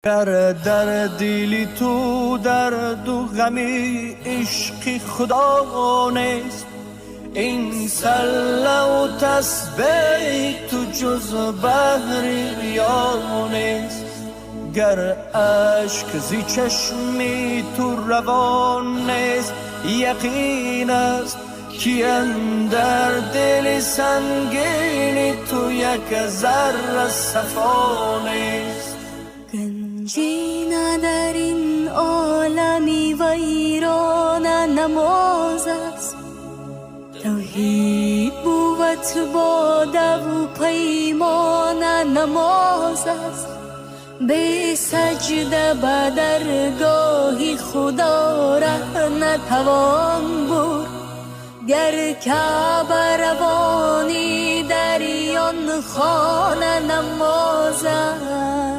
گر در دلی تو درد و غمی عشق خدا نیست، این سله و تسبیح تو جز بحر ریا نیست. گر عشق زی چشمی تو روان نیست، یقین است که اندر دل سنگین تو یک ذره صفا نیست. گنجی در این عالمی ویران نماز است، توحید بود باده و پیمان نماز است. به سجده به درگاه خدا ره نتوان بود، گر کعبه روانی در آن خانه نماز است.